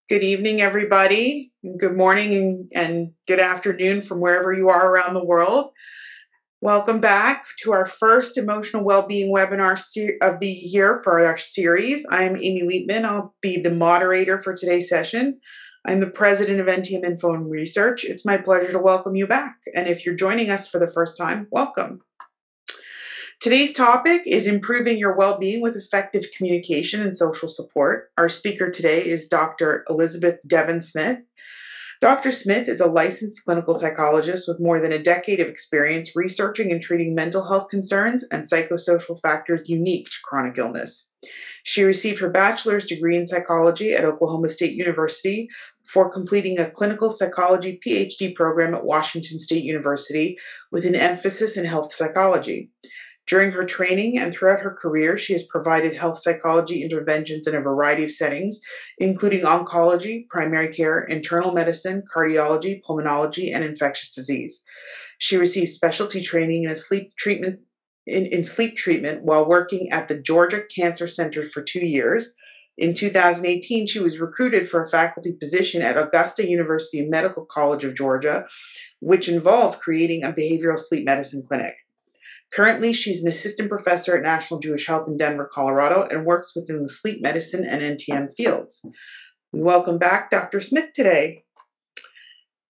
Good evening, everybody. And good morning and good afternoon from wherever you are around the world. Welcome back to our first emotional well-being webinar of the year for our series. I'm Amy Liebman. I'll be the moderator for today's session. I'm the president of MTM Info and Research. It's my pleasure to welcome you back. And if you're joining us for the first time, welcome. Today's topic is improving your well-being with effective communication and social support. Our speaker today is Dr. Elizabeth Devon Smith. Dr. Smith is a licensed clinical psychologist with more than a decade of experience researching and treating mental health concerns and psychosocial factors unique to chronic illness. She received her bachelor's degree in psychology at Oklahoma State University before completing a clinical psychology PhD program at Washington State University with an emphasis in health psychology. During her training and throughout her career, she has provided health psychology interventions in a variety of settings, including oncology, primary care, internal medicine, cardiology, pulmonology, and infectious disease. She received specialty training in sleep treatment while working at the Georgia Cancer Center for 2 years. In 2018, she was recruited for a faculty position at Augusta University Medical College of Georgia, which involved creating a behavioral sleep medicine clinic. Currently, she's an assistant professor at National Jewish Health in Denver, Colorado, and works within the sleep medicine and NTM fields. Welcome back, Dr. Smith, today.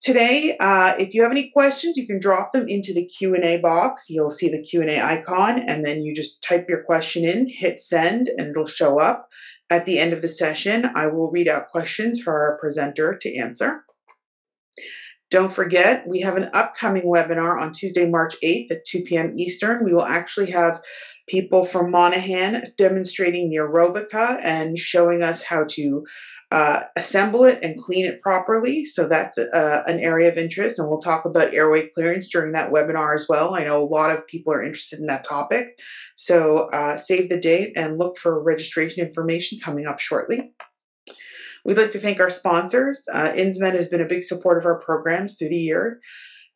Today, if you have any questions, you can drop them into the Q&A box. You'll see the Q&A icon, and then you just type your question in, hit send, and it'll show up. At the end of the session, I will read out questions for our presenter to answer. Don't forget, we have an upcoming webinar on Tuesday, March 8th at 2 p.m. Eastern. We will actually have people from Monahan demonstrating the aerobica and showing us how to assemble it and clean it properly. So that's an area of interest, and we'll talk about airway clearance during that webinar as well. I know a lot of people are interested in that topic. So save the date and look for registration information coming up shortly. We'd like to thank our sponsors. Insmed has been a big support of our programs through the year,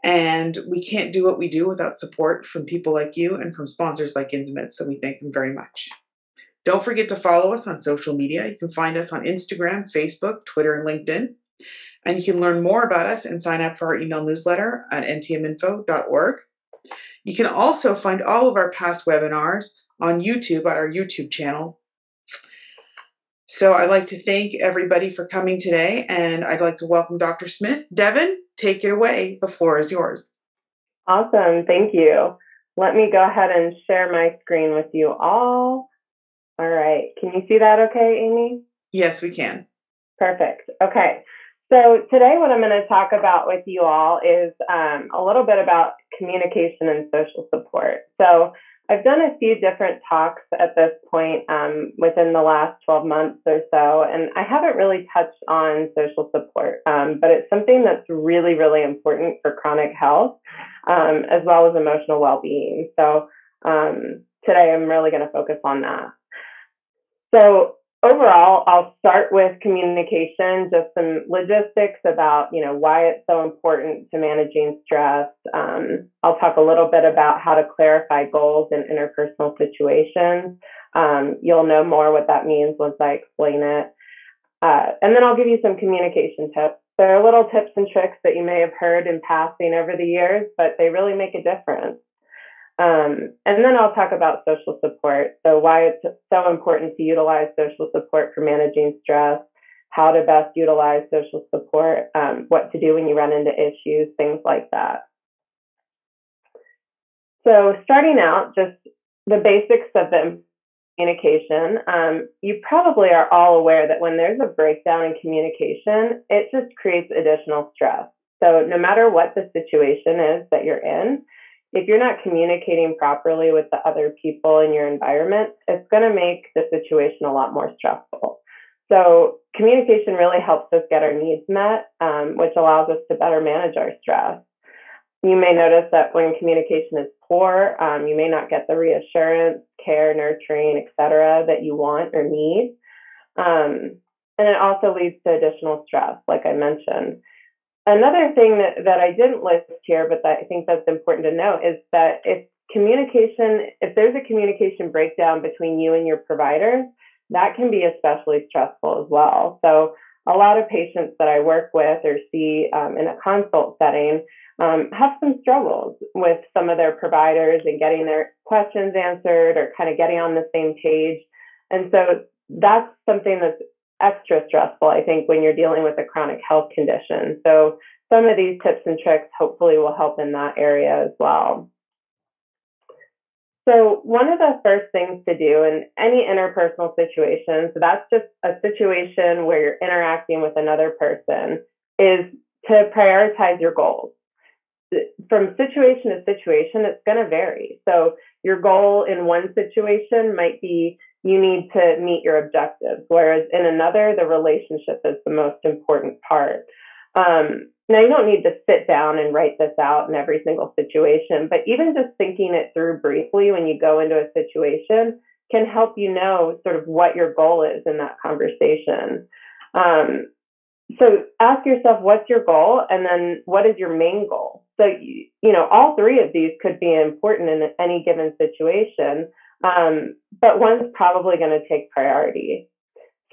and we can't do what we do without support from people like you and from sponsors like Insmed, so we thank them very much. Don't forget to follow us on social media. You can find us on Instagram, Facebook, Twitter, and LinkedIn, and you can learn more about us and sign up for our email newsletter at ntminfo.org. You can also find all of our past webinars on YouTube at our YouTube channel. So I'd like to thank everybody for coming today, and I'd like to welcome Dr. Smith. Devon, take it away. The floor is yours. Awesome. Thank you. Let me go ahead and share my screen with you all. All right. Can you see that okay, Amy? Yes, we can. Perfect. Okay. So today what I'm going to talk about with you all is a little bit about communication and social support. So I've done a few different talks at this point within the last 12 months or so, and I haven't really touched on social support, but it's something that's really, really important for chronic health, as well as emotional well-being. So today I'm really going to focus on that. So overall, I'll start with communication, just some logistics about, why it's so important to managing stress. I'll talk a little bit about how to clarify goals in interpersonal situations. You'll know more what that means once I explain it. And then I'll give you some communication tips. There are little tips and tricks that you may have heard in passing over the years, but they really make a difference. And then I'll talk about social support. So why it's so important to utilize social support for managing stress, how to best utilize social support, what to do when you run into issues, things like that. So starting out, just the basics of the communication. You probably are all aware that when there's a breakdown in communication, it just creates additional stress. So no matter what the situation is that you're in, if you're not communicating properly with the other people in your environment, it's going to make the situation a lot more stressful. So communication really helps us get our needs met, which allows us to better manage our stress. You may notice that when communication is poor, you may not get the reassurance, care, nurturing, etc., that you want or need. And it also leads to additional stress, like I mentioned. Another thing that I didn't list here, but that I think that's important to note, is that if there's a communication breakdown between you and your providers, that can be especially stressful as well. So a lot of patients that I work with or see in a consult setting have some struggles with some of their providers and getting their questions answered or kind of getting on the same page. And so that's something that's extra stressful, I think, when you're dealing with a chronic health condition. So some of these tips and tricks hopefully will help in that area as well. So one of the first things to do in any interpersonal situation, so that's just a situation where you're interacting with another person, is to prioritize your goals. From situation to situation, it's going to vary. So your goal in one situation might be you need to meet your objectives, whereas in another, the relationship is the most important part. Now, you don't need to sit down and write this out in every single situation, but even just thinking it through briefly when you go into a situation can help you know sort of what your goal is in that conversation. So ask yourself, what's your goal? And then what is your main goal? So, all three of these could be important in any given situation, but one's probably going to take priority.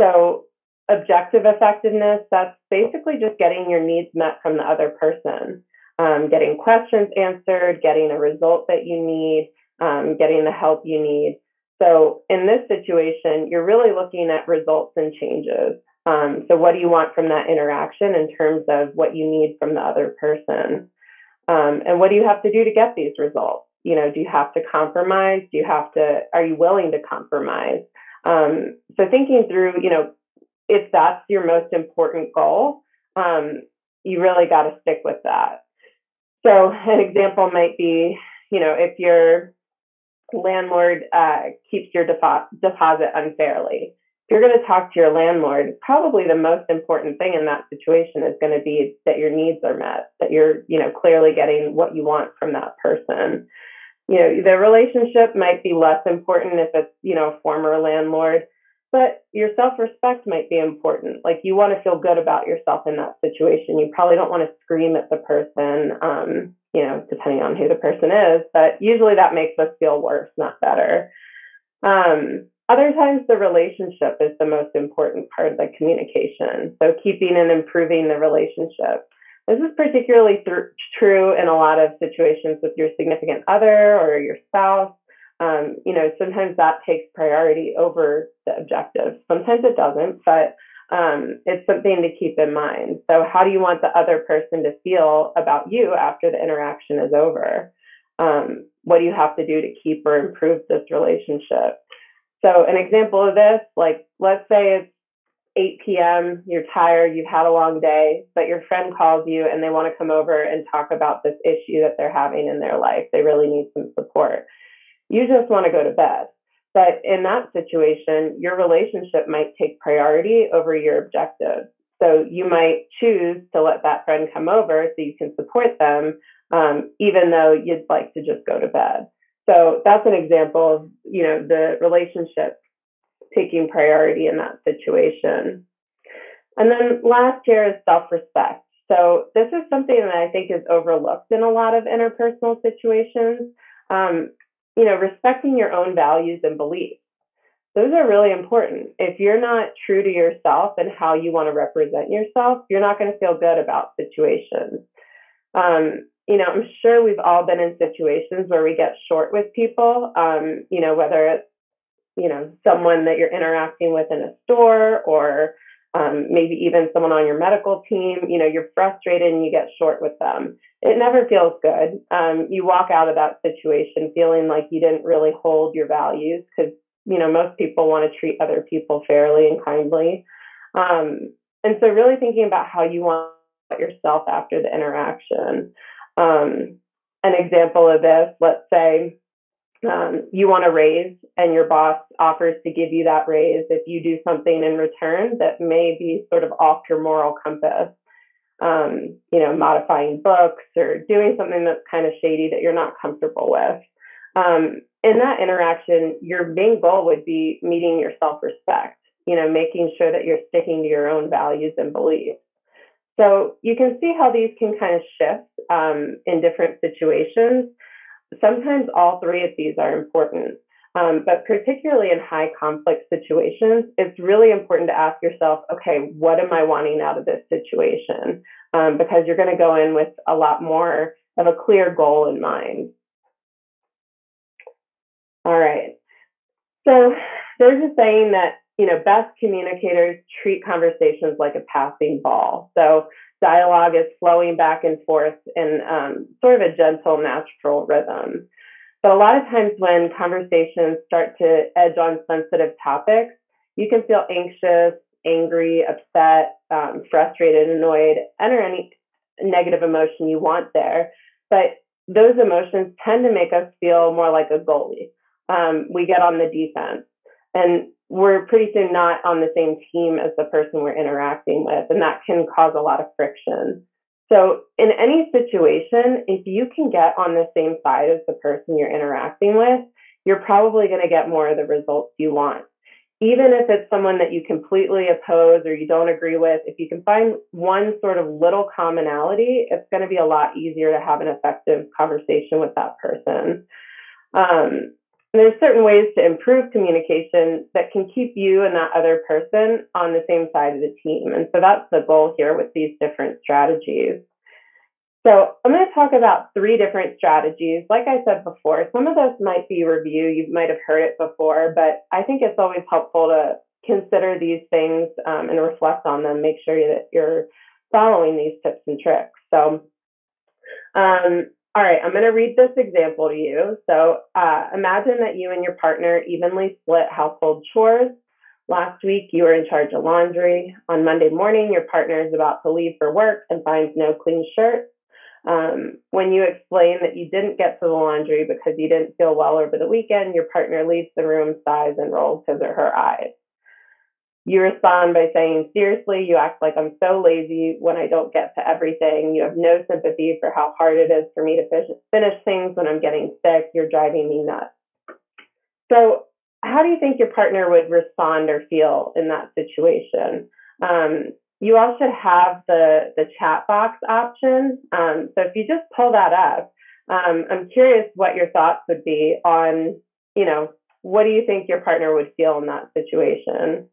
So objective effectiveness, that's basically just getting your needs met from the other person, getting questions answered, getting a result that you need, getting the help you need. So in this situation, you're really looking at results and changes. So what do you want from that interaction in terms of what you need from the other person? And what do you have to do to get these results? Do you have to compromise? Are you willing to compromise? So thinking through, if that's your most important goal, you really got to stick with that. So an example might be, if your landlord keeps your deposit unfairly. If you're going to talk to your landlord, probably the most important thing in that situation is going to be that your needs are met, that you're, clearly getting what you want from that person. The relationship might be less important if it's, a former landlord, but your self-respect might be important. Like, you want to feel good about yourself in that situation. You probably don't want to scream at the person, depending on who the person is, but usually that makes us feel worse, not better. Other times the relationship is the most important part of the communication. So keeping and improving the relationship. This is particularly true in a lot of situations with your significant other or your spouse. Sometimes that takes priority over the objective. Sometimes it doesn't, but it's something to keep in mind. So how do you want the other person to feel about you after the interaction is over? What do you have to do to keep or improve this relationship? So an example of this, like, let's say it's 8 p.m., you're tired, you've had a long day, but your friend calls you and they want to come over and talk about this issue that they're having in their life. They really need some support. You just want to go to bed. But in that situation, your relationship might take priority over your objectives. So you might choose to let that friend come over so you can support them, even though you'd like to just go to bed. So that's an example of, the relationship taking priority in that situation. And then last here is self-respect. So this is something that I think is overlooked in a lot of interpersonal situations. Respecting your own values and beliefs. Those are really important. If you're not true to yourself and how you want to represent yourself, you're not going to feel good about situations. I'm sure we've all been in situations where we get short with people, whether it's, someone that you're interacting with in a store or maybe even someone on your medical team, you're frustrated and you get short with them. It never feels good. You walk out of that situation feeling like you didn't really hold your values because, most people want to treat other people fairly and kindly. And so really thinking about how you want yourself after the interaction. An example of this, let's say, you want a raise and your boss offers to give you that raise if you do something in return that may be sort of off your moral compass, modifying books or doing something that's kind of shady that you're not comfortable with. In that interaction, your main goal would be meeting your self-respect, making sure that you're sticking to your own values and beliefs. So you can see how these can kind of shift in different situations. Sometimes all three of these are important. But particularly in high conflict situations, it's really important to ask yourself, okay, what am I wanting out of this situation? Because you're going to go in with a lot more of a clear goal in mind. All right. So there's a saying that, best communicators treat conversations like a passing ball. So dialogue is flowing back and forth in sort of a gentle, natural rhythm. But a lot of times when conversations start to edge on sensitive topics, you can feel anxious, angry, upset, frustrated, annoyed, enter any negative emotion you want there. But those emotions tend to make us feel more like a goalie. We get on the defense, and we're pretty soon not on the same team as the person we're interacting with, and that can cause a lot of friction. So in any situation, if you can get on the same side as the person you're interacting with, you're probably going to get more of the results you want. Even if it's someone that you completely oppose or you don't agree with, if you can find one sort of little commonality, it's going to be a lot easier to have an effective conversation with that person. There's certain ways to improve communication that can keep you and that other person on the same side of the team. And so that's the goal here with these different strategies. So I'm going to talk about 3 different strategies. Like I said before, some of those might be review. You might have heard it before, but I think it's always helpful to consider these things and reflect on them. Make sure that you're following these tips and tricks. So all right, I'm going to read this example to you. So imagine that you and your partner evenly split household chores. Last week, you were in charge of laundry. On Monday morning, your partner is about to leave for work and finds no clean shirts. When you explain that you didn't get to the laundry because you didn't feel well over the weekend, your partner leaves the room, sighs, and rolls his or her eyes. You respond by saying, seriously, you act like I'm so lazy when I don't get to everything. You have no sympathy for how hard it is for me to finish things when I'm getting sick. You're driving me nuts. So how do you think your partner would respond or feel in that situation? You all should have the chat box option. So if you just pull that up, I'm curious what your thoughts would be on, what do you think your partner would feel in that situation?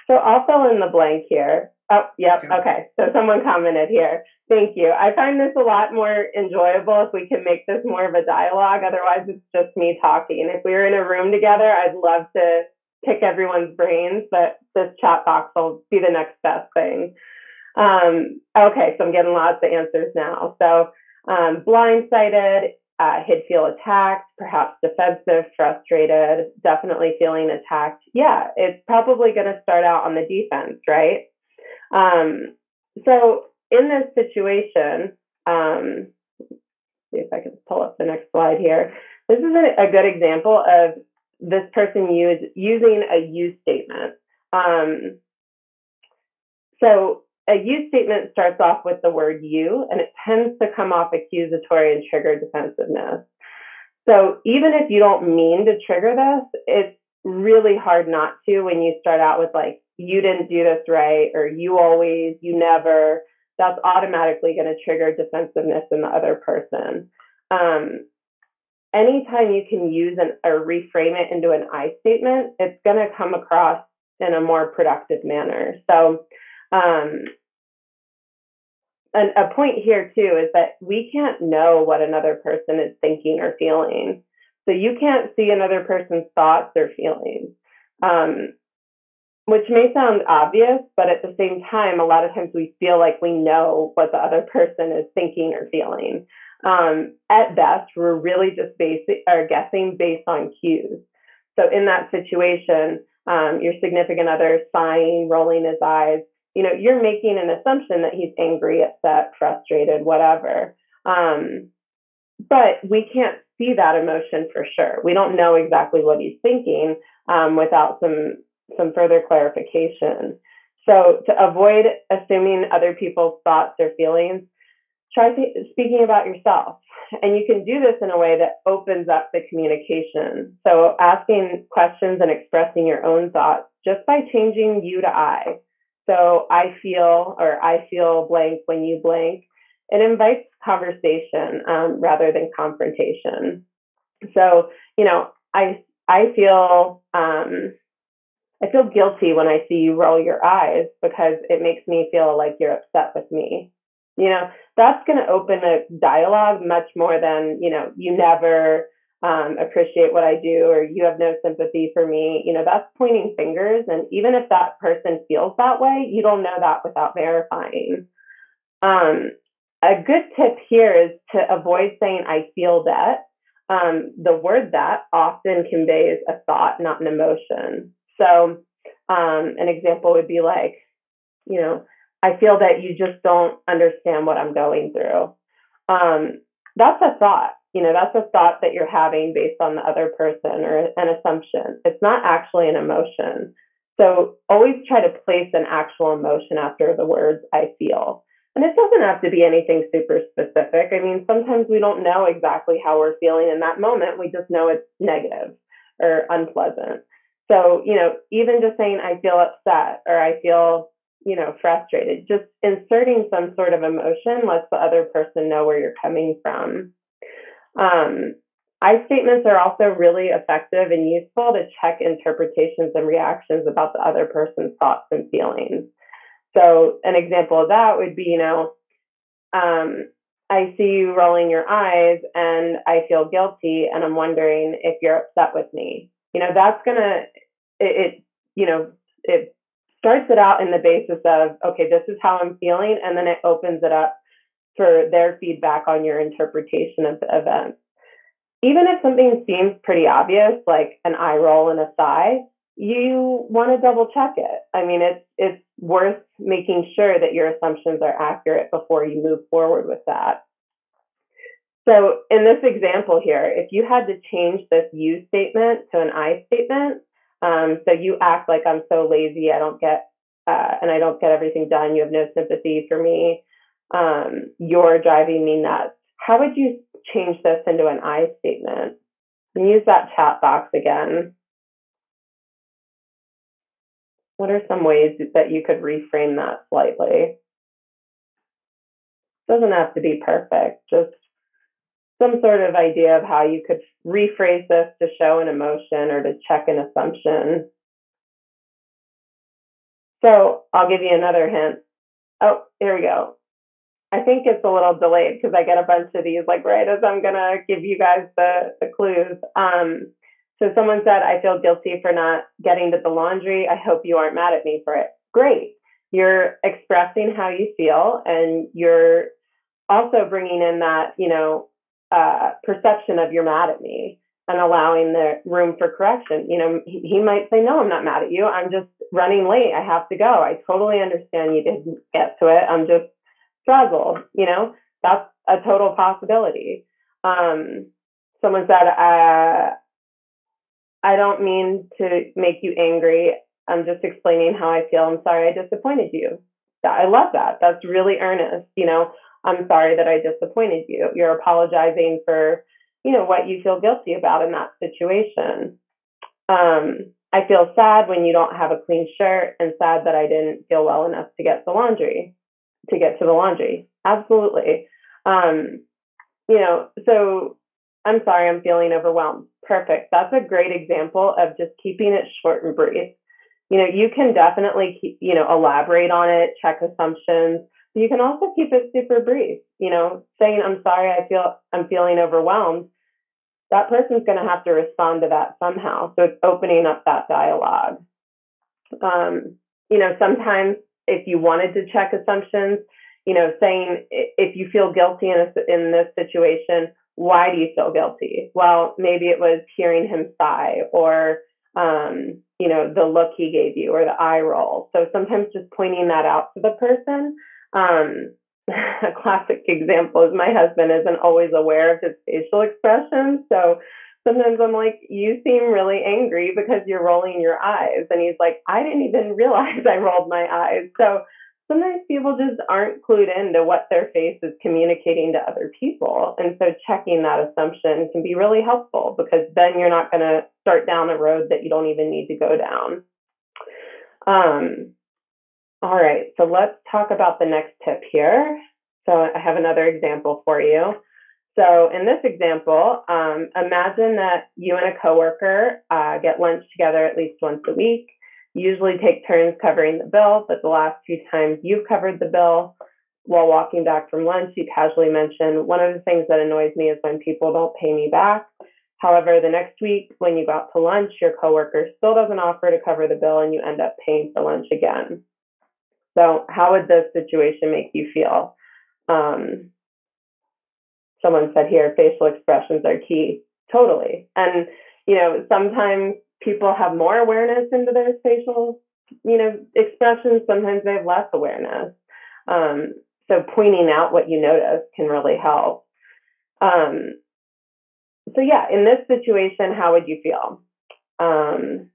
So I'll fill in the blank here. Oh, yep. Okay. So someone commented here. Thank you. I find this a lot more enjoyable if we can make this more of a dialogue. Otherwise, it's just me talking. If we were in a room together, I'd love to pick everyone's brains, but this chat box will be the next best thing. Okay. So I'm getting lots of answers now. So blindsided, he'd feel attacked, perhaps defensive, frustrated, definitely feeling attacked. Yeah, it's probably going to start out on the defense, right? So in this situation, see if I can pull up the next slide here. This is a good example of this person using a you statement. So a you statement starts off with the word you, and it tends to come off accusatory and trigger defensiveness. So even if you don't mean to trigger this, it's really hard not to when you start out with like, you didn't do this right, or you always, you never. That's automatically going to trigger defensiveness in the other person. Anytime you can use or reframe it into an I statement, it's going to come across in a more productive manner. So a point here too is that we can't know what another person is thinking or feeling. So you can't see another person's thoughts or feelings, which may sound obvious, but at the same time, a lot of times we feel like we know what the other person is thinking or feeling. At best, we're really just guessing based on cues. So in that situation, your significant other sighing, rolling his eyes, you're making an assumption that he's angry, upset, frustrated, whatever. But we can't see that emotion for sure. We don't know exactly what he's thinking without some further clarification. So to avoid assuming other people's thoughts or feelings, try speaking about yourself. And you can do this in a way that opens up the communication. So asking questions and expressing your own thoughts just by changing you to I. So I feel blank when you blank. It invites conversation rather than confrontation. So you know, I feel I feel guilty when I see you roll your eyes because it makes me feel like you're upset with me. That's going to open a dialogue much more than, you never appreciate what I do, or you have no sympathy for me. That's pointing fingers. And even if that person feels that way, you don't know that without verifying. A good tip here is to avoid saying, I feel that. The word that often conveys a thought, not an emotion. So an example would be like, I feel that you just don't understand what I'm going through. That's a thought. That's a thought that you're having based on the other person, or an assumption. It's not actually an emotion. So always try to place an actual emotion after the words I feel. And it doesn't have to be anything super specific. I mean, sometimes we don't know exactly how we're feeling in that moment. We just know it's negative or unpleasant. So, even just saying I feel upset, or I feel, frustrated, just inserting some sort of emotion lets the other person know where you're coming from. I statements are also really effective and useful to check interpretations and reactions about the other person's thoughts and feelings. So an example of that would be, I see you rolling your eyes and I feel guilty, and I'm wondering if you're upset with me. That's it starts it out in the basis of, okay, this is how I'm feeling. And then it opens it up for their feedback on your interpretation of the event. Even if something seems pretty obvious, like an eye roll and a sigh, you want to double check it. I mean, it's worth making sure that your assumptions are accurate before you move forward with that. So in this example here, if you had to change this you statement to an I statement, so you act like I'm so lazy, I don't get everything done. You have no sympathy for me. You're driving me nuts. How would you change this into an I statement? And use that chat box again. What are some ways that you could reframe that slightly? It doesn't have to be perfect, just some sort of idea of how you could rephrase this to show an emotion or to check an assumption. So I'll give you another hint. Oh, here we go. I think it's a little delayed because I get a bunch of these like right as I'm going to give you guys the clues. So someone said, I feel guilty for not getting to the laundry. I hope you aren't mad at me for it. Great. You're expressing how you feel, and you're also bringing in that, perception of you're mad at me, and allowing the room for correction. He might say, no, I'm not mad at you. I'm just running late. I have to go. I totally understand you didn't get to it. I'm just struggled. That's a total possibility. Someone said, I don't mean to make you angry. I'm just explaining how I feel. I'm sorry I disappointed you. I love that. That's really earnest. I'm sorry that I disappointed you. You're apologizing for, what you feel guilty about in that situation. I feel sad when you don't have a clean shirt, and sad that I didn't feel well enough to get to the laundry. Absolutely. So I'm sorry, I'm feeling overwhelmed. Perfect. That's a great example of just keeping it short and brief. You can definitely elaborate on it, check assumptions. You can also keep it super brief. Saying, I'm sorry, I'm feeling overwhelmed. That person's going to have to respond to that somehow. So it's opening up that dialogue. Sometimes if you wanted to check assumptions, saying, if you feel guilty in this situation, why do you feel guilty? Well, maybe it was hearing him sigh, or, the look he gave you, or the eye roll. So sometimes just pointing that out to the person. A classic example is my husband isn't always aware of his facial expressions. So sometimes I'm like, you seem really angry because you're rolling your eyes. And he's like, I didn't even realize I rolled my eyes. So sometimes people just aren't clued into what their face is communicating to other people. And so checking that assumption can be really helpful, because then you're not going to start down a road that you don't even need to go down. All right, so let's talk about the next tip here. So I have another example for you. So in this example, imagine that you and a coworker get lunch together at least once a week. You usually take turns covering the bill, but the last few times you've covered the bill, while walking back from lunch, you casually mention, one of the things that annoys me is when people don't pay me back. However, the next week when you go out to lunch, your coworker still doesn't offer to cover the bill and you end up paying for lunch again. So how would this situation make you feel? Someone said here, facial expressions are key. Totally. And, sometimes people have more awareness into their facial, expressions. Sometimes they have less awareness. So pointing out what you notice can really help. So yeah, in this situation, how would you feel? All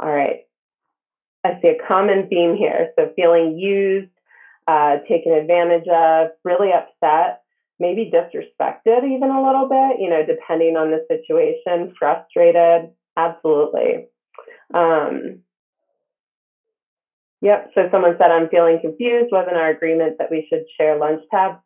right. I see a common theme here. So feeling used, taken advantage of, really upset, maybe disrespected even a little bit, depending on the situation, frustrated. Absolutely. Yep. So someone said, I'm feeling confused. Wasn't our agreement that we should share lunch tab?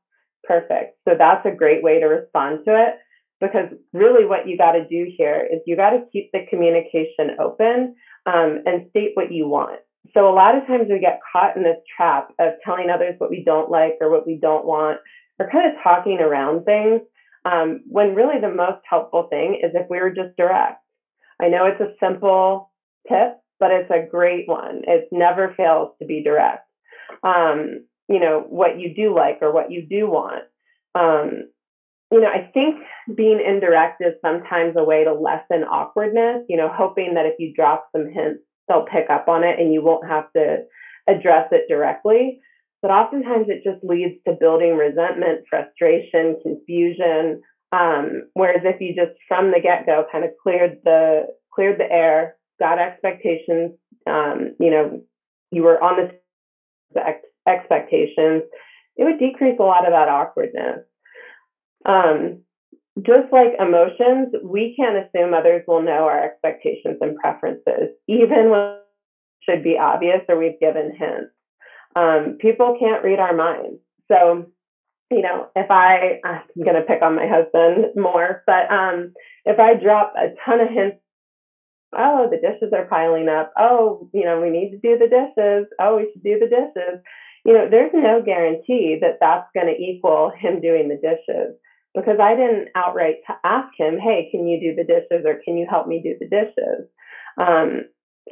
Perfect. So that's a great way to respond to it, because really what you got to do here is you got to keep the communication open and state what you want. So a lot of times we get caught in this trap of telling others what we don't like or what we don't want, or kind of talking around things, when really the most helpful thing is if we were just direct. I know it's a simple tip, but it's a great one. It never fails to be direct. What you do like or what you do want. I think being indirect is sometimes a way to lessen awkwardness, hoping that if you drop some hints, they'll pick up on it and you won't have to address it directly. But oftentimes it just leads to building resentment, frustration, confusion. Whereas if you just from the get-go kind of cleared the air, got expectations, you were on the expectations, it would decrease a lot of that awkwardness. Just like emotions, we can't assume others will know our expectations and preferences, even when it should be obvious or we've given hints. People can't read our minds. So, if I'm going to pick on my husband more, but if I drop a ton of hints, oh, the dishes are piling up. Oh, we need to do the dishes. Oh, we should do the dishes. There's no guarantee that that's going to equal him doing the dishes, because I didn't outright ask him, hey, can you do the dishes or can you help me do the dishes?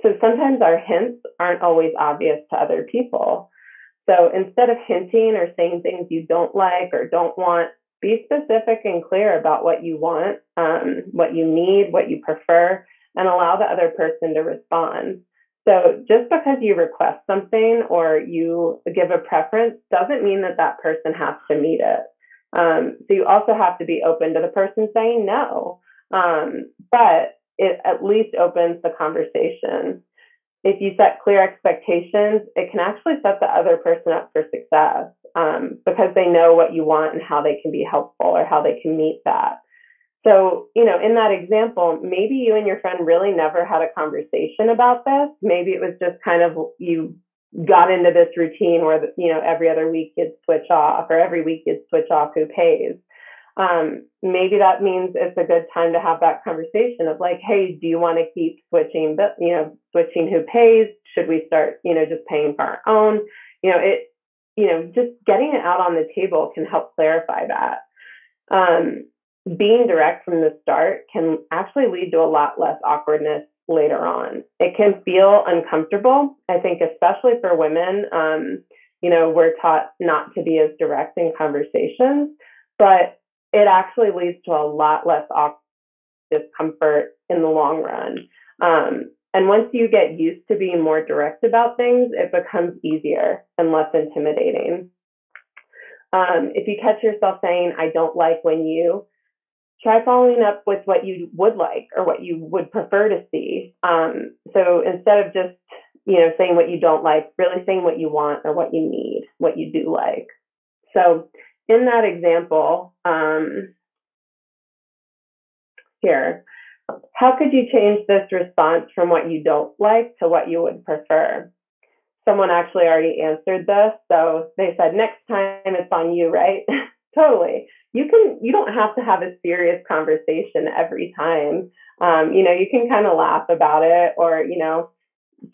So sometimes our hints aren't always obvious to other people. So instead of hinting or saying things you don't like or don't want, be specific and clear about what you want, what you need, what you prefer, and allow the other person to respond. So just because you request something or you give a preference doesn't mean that that person has to meet it. So you also have to be open to the person saying no, but it at least opens the conversation. If you set clear expectations, it can actually set the other person up for success, because they know what you want and how they can be helpful or how they can meet that. So, in that example, maybe you and your friend really never had a conversation about this. Maybe it was just kind of you got into this routine where, every other week you'd switch off, or every week you'd switch off who pays. Maybe that means it's a good time to have that conversation of like, hey, do you want to keep switching who pays? Should we start, just paying for our own? Just getting it out on the table can help clarify that. Being direct from the start can actually lead to a lot less awkwardness later on. It can feel uncomfortable, I think, especially for women. We're taught not to be as direct in conversations, but it actually leads to a lot less discomfort in the long run. And once you get used to being more direct about things, it becomes easier and less intimidating. If you catch yourself saying, I don't like when you, try following up with what you would like or what you would prefer to see. So instead of just, saying what you don't like, really saying what you want or what you need, what you do like. So in that example, here, how could you change this response from what you don't like to what you would prefer? Someone actually already answered this. So they said, next time it's on you, right? totally. You don't have to have a serious conversation every time. You can kind of laugh about it, or,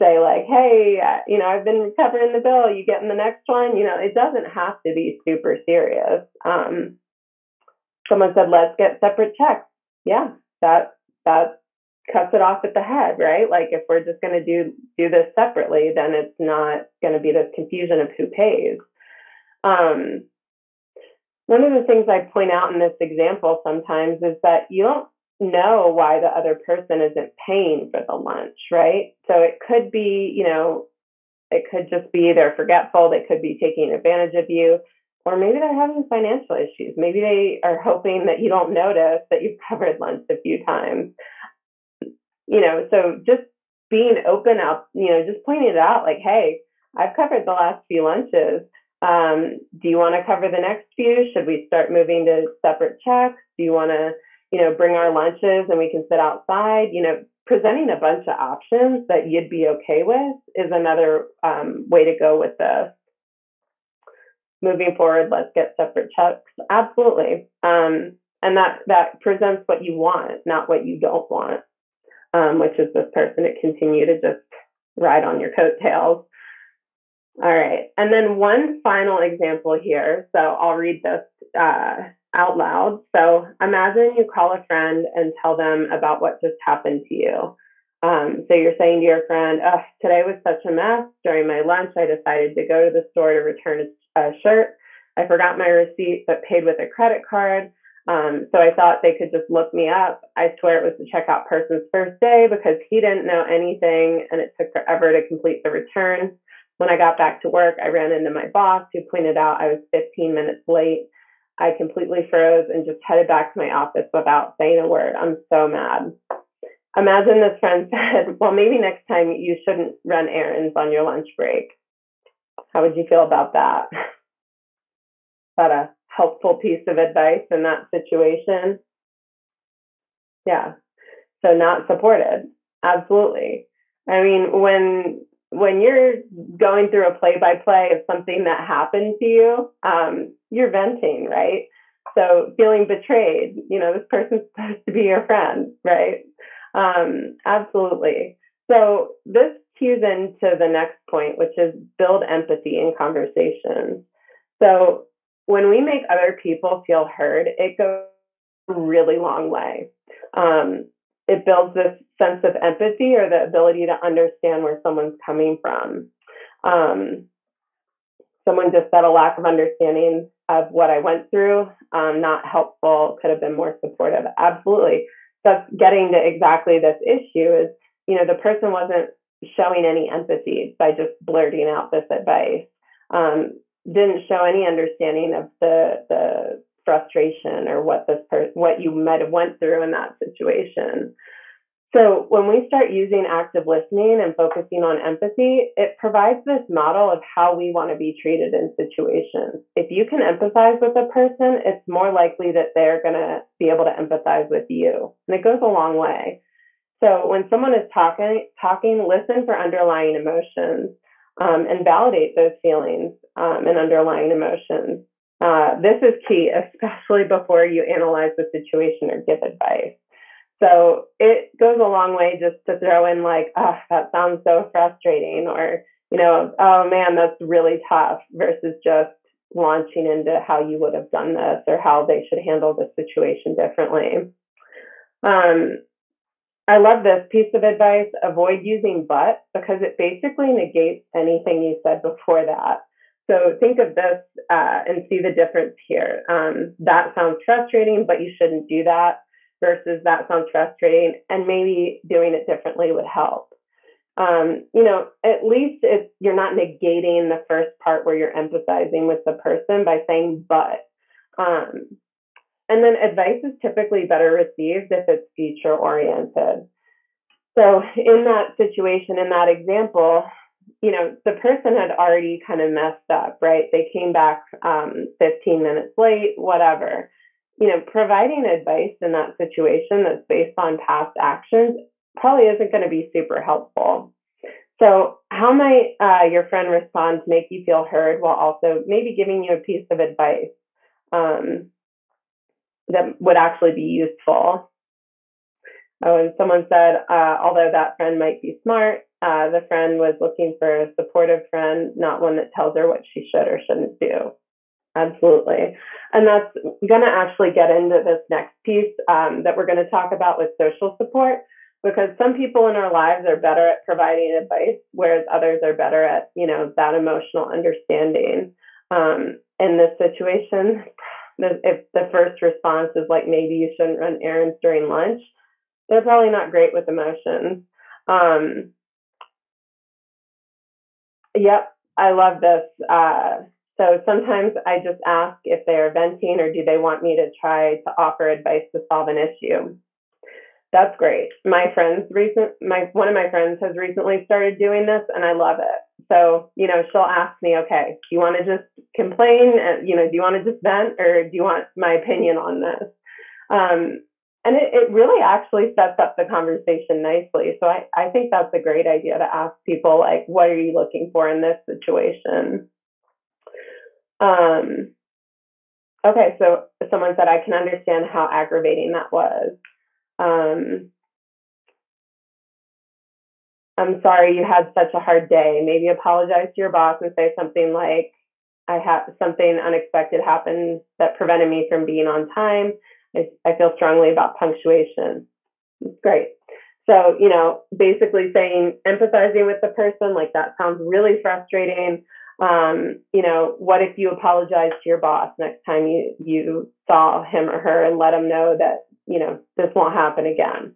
say like, hey, I've been covering the bill. You getting the next one? It doesn't have to be super serious. Someone said, let's get separate checks. Yeah, that cuts it off at the head, right? Like if we're just going to do this separately, then it's not going to be this confusion of who pays. One of the things I point out in this example sometimes is that you don't know why the other person isn't paying for the lunch, right? So it could be, it could just be they're forgetful, they could be taking advantage of you, or maybe they're having financial issues. Maybe they are hoping that you don't notice that you've covered lunch a few times. So just being open up, just pointing it out like, hey, I've covered the last few lunches. Do you want to cover the next few? Should we start moving to separate checks? Do you want to, bring our lunches and we can sit outside? Presenting a bunch of options that you'd be okay with is another way to go with this. Moving forward, let's get separate checks. Absolutely. And that presents what you want, not what you don't want, which is this person to continue to just ride on your coattails. All right. And then one final example here. So I'll read this out loud. So imagine you call a friend and tell them about what just happened to you. So you're saying to your friend, today was such a mess. During my lunch, I decided to go to the store to return a shirt. I forgot my receipt, but paid with a credit card. So I thought they could just look me up. I swear it was the checkout person's first day because he didn't know anything and it took forever to complete the return. When I got back to work, I ran into my boss who pointed out I was 15 minutes late. I completely froze and just headed back to my office without saying a word. I'm so mad. Imagine this friend said, well, maybe next time you shouldn't run errands on your lunch break. How would you feel about that? Is that a helpful piece of advice in that situation? Yeah. So not supported. Absolutely. I mean, when you're going through a play-by-play of something that happened to you, you're venting, right? So feeling betrayed, this person's supposed to be your friend, right? Absolutely. So this cues into the next point, which is build empathy in conversations. So when we make other people feel heard, it goes a really long way. It builds this sense of empathy or the ability to understand where someone's coming from. Someone just said a lack of understanding of what I went through, not helpful, could have been more supportive. Absolutely. That's getting to exactly this issue is, the person wasn't showing any empathy by just blurting out this advice. Didn't show any understanding of the frustration or what you might have went through in that situation. So when we start using active listening and focusing on empathy, it provides this model of how we want to be treated in situations. If you can empathize with a person, it's more likely that they're going to be able to empathize with you. And it goes a long way. So when someone is talking, listen for underlying emotions and validate those feelings and underlying emotions. This is key, especially before you analyze the situation or give advice. So it goes a long way just to throw in like, oh, that sounds so frustrating, or, oh man, that's really tough, versus just launching into how you would have done this or how they should handle the situation differently. I love this piece of advice. Avoid using but, because it basically negates anything you said before that. So think of this and see the difference here. That sounds frustrating, but you shouldn't do that, versus that sounds frustrating and maybe doing it differently would help. At least you're not negating the first part where you're empathizing with the person by saying but. And then advice is typically better received if it's future oriented. So in that situation, in that example, the person had already kind of messed up, right? They came back 15 minutes late, whatever. Providing advice in that situation that's based on past actions probably isn't going to be super helpful. So how might your friend respond to make you feel heard while also maybe giving you a piece of advice? that would actually be useful. Oh, and someone said, although that friend might be smart, the friend was looking for a supportive friend, not one that tells her what she should or shouldn't do. Absolutely. And that's going to actually get into this next piece that we're going to talk about with social support, because some people in our lives are better at providing advice, whereas others are better at, that emotional understanding. In this situation, if the first response is like, maybe you shouldn't run errands during lunch, they're probably not great with emotions. Yep, I love this. So sometimes I just ask if they are venting or do they want me to try to offer advice to solve an issue. That's great. One of my friends has recently started doing this, and I love it. So, she'll ask me, okay, do you want to just complain? Do you want to just vent, or do you want my opinion on this? And it really actually sets up the conversation nicely. So I think that's a great idea to ask people, like, what are you looking for in this situation? Okay, so someone said, I can understand how aggravating that was. I'm sorry you had such a hard day. Maybe apologize to your boss and say something like, I had something unexpected happen that prevented me from being on time. I feel strongly about punctuation. It's great. So, basically saying, empathizing with the person, like, that sounds really frustrating. What if you apologize to your boss next time you saw him or her and let them know that, this won't happen again?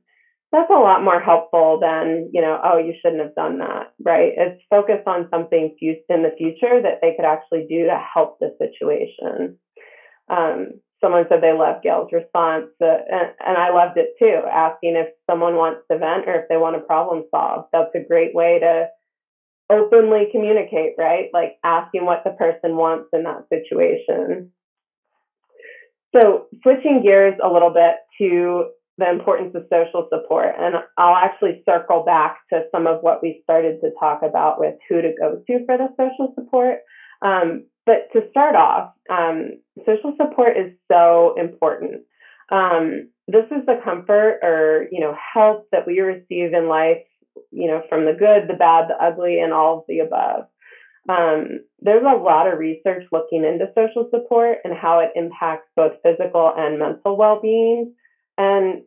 That's a lot more helpful than, oh, you shouldn't have done that, right? It's focused on something in the future that they could actually do to help the situation. Someone said they loved Gail's response, and I loved it too, asking if someone wants to vent or if they want to problem solve. That's a great way to openly communicate, right? Like asking what the person wants in that situation. So switching gears a little bit to the importance of social support, and I'll actually circle back to some of what we started to talk about with who to go to for the social support. But to start off, social support is so important. This is the comfort or, help that we receive in life, from the good, the bad, the ugly, and all of the above. There's a lot of research looking into social support and how it impacts both physical and mental well-being. And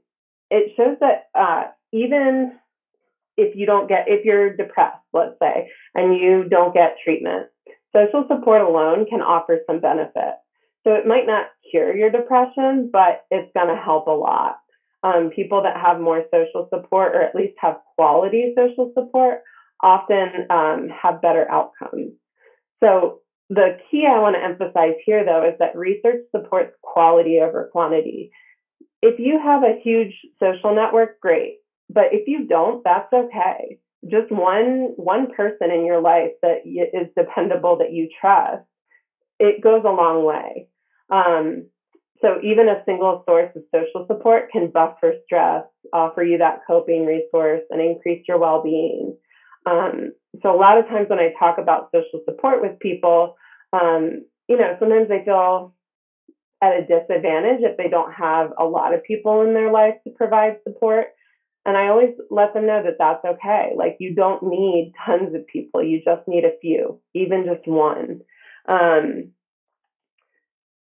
it shows that even if you're depressed, let's say, and you don't get treatment, social support alone can offer some benefit. So it might not cure your depression, but it's going to help a lot. People that have more social support, or at least have quality social support, often have better outcomes. So the key I want to emphasize here, though, is that research supports quality over quantity. If you have a huge social network, great. But if you don't, that's okay. Just one person in your life that is dependable, that you trust, it goes a long way. So even a single source of social support can buffer stress, offer you that coping resource, and increase your well-being. So a lot of times when I talk about social support with people, sometimes they feel at a disadvantage if they don't have a lot of people in their life to provide support. And I always let them know that that's okay. Like, you don't need tons of people. You just need a few, even just one.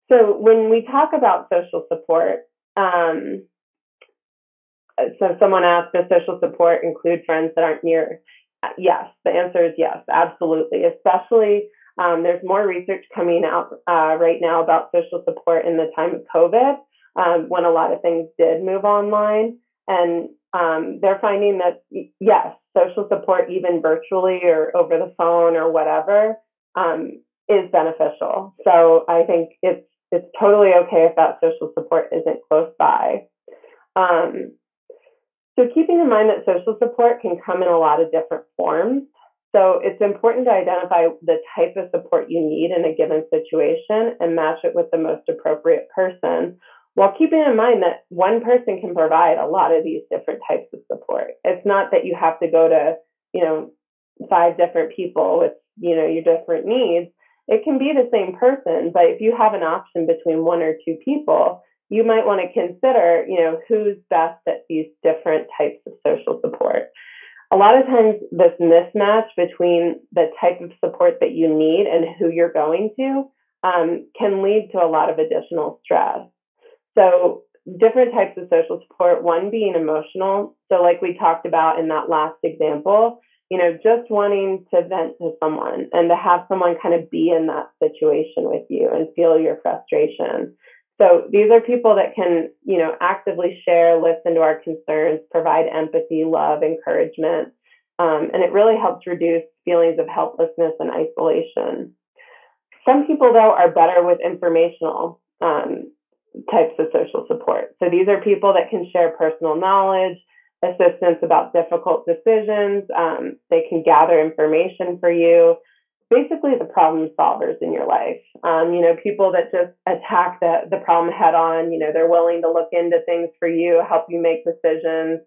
So when we talk about social support, so someone asked, does social support include friends that aren't near? Yes, the answer is yes, absolutely. Especially there's more research coming out right now about social support in the time of COVID, when a lot of things did move online. And they're finding that, yes, social support, even virtually or over the phone or whatever, is beneficial. So I think it's totally okay if that social support isn't close by. So keeping in mind that social support can come in a lot of different forms. So it's important to identify the type of support you need in a given situation and match it with the most appropriate person, while keeping in mind that one person can provide a lot of these different types of support. It's not that you have to go to, 5 different people with, your different needs. It can be the same person, but if you have an option between one or two people, you might want to consider, who's best at these different types of social support. A lot of times this mismatch between the type of support that you need and who you're going to can lead to a lot of additional stress. So different types of social support, one being emotional. So like we talked about in that last example, just wanting to vent to someone and to have someone kind of be in that situation with you and feel your frustration. So these are people that can, actively share, listen to our concerns, provide empathy, love, encouragement. And it really helps reduce feelings of helplessness and isolation. Some people, though, are better with informational types of social support. So these are people that can share personal knowledge, assistance about difficult decisions. They can gather information for you. Basically, the problem solvers in your life. People that just attack the problem head on. They're willing to look into things for you, help you make decisions.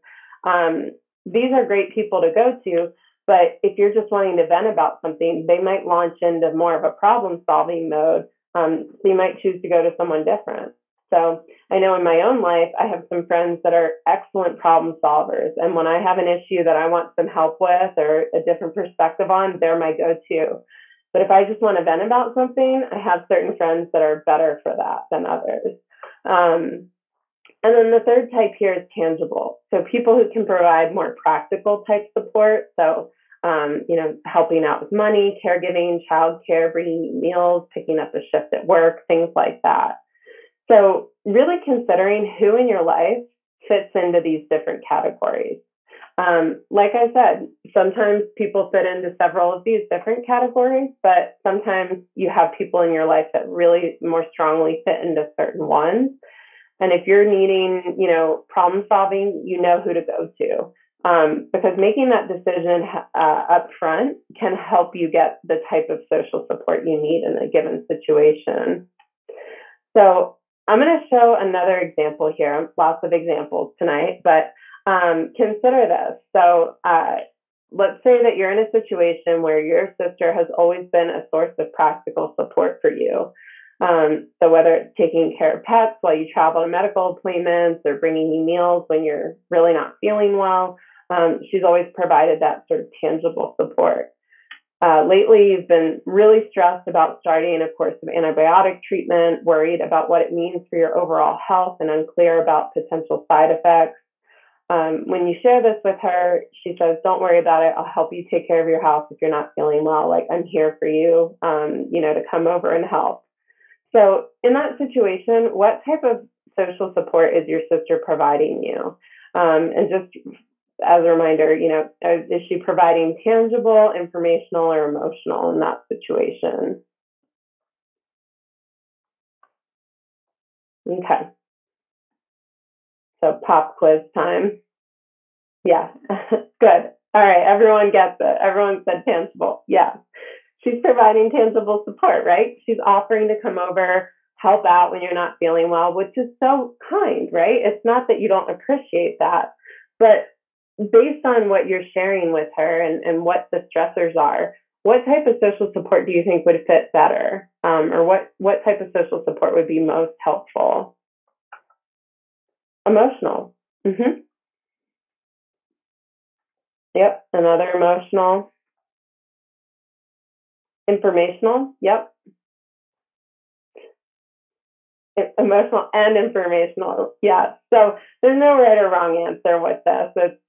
These are great people to go to. But if you're just wanting to vent about something, they might launch into more of a problem-solving mode. So you might choose to go to someone different. So I know in my own life, I have some friends that are excellent problem solvers. And when I have an issue that I want some help with or a different perspective on, they're my go-to. But if I just want to vent about something, I have certain friends that are better for that than others. And then the third type here is tangible. So people who can provide more practical type support. So, helping out with money, caregiving, childcare, bringing meals, picking up a shift at work, things like that. So really considering who in your life fits into these different categories. Like I said, sometimes people fit into several of these different categories, but sometimes you have people in your life that really more strongly fit into certain ones. And if you're needing, problem solving, you know who to go to. Because making that decision up front can help you get the type of social support you need in a given situation. So I'm going to show another example here, lots of examples tonight, but consider this. So let's say that you're in a situation where your sister has always been a source of practical support for you. So whether it's taking care of pets while you travel to medical appointments or bringing you meals when you're really not feeling well, she's always provided that sort of tangible support. Lately, you've been really stressed about starting a course of antibiotic treatment, worried about what it means for your overall health, and unclear about potential side effects. When you share this with her, she says, "Don't worry about it. I'll help you take care of your house if you're not feeling well. Like, I'm here for you, to come over and help." So in that situation, what type of social support is your sister providing you? And just as a reminder, is she providing tangible, informational, or emotional in that situation? Okay. So pop quiz time. Yeah, good. All right, everyone gets it. Everyone said tangible. Yeah. She's providing tangible support, right? She's offering to come over, help out when you're not feeling well, which is so kind, right? It's not that you don't appreciate that, but based on what you're sharing with her and what the stressors are, what type of social support do you think would fit better? Or what type of social support would be most helpful? Emotional. Mm-hmm. Yep. Another emotional. Informational. Yep. Emotional and informational. Yeah. So there's no right or wrong answer with this. It's,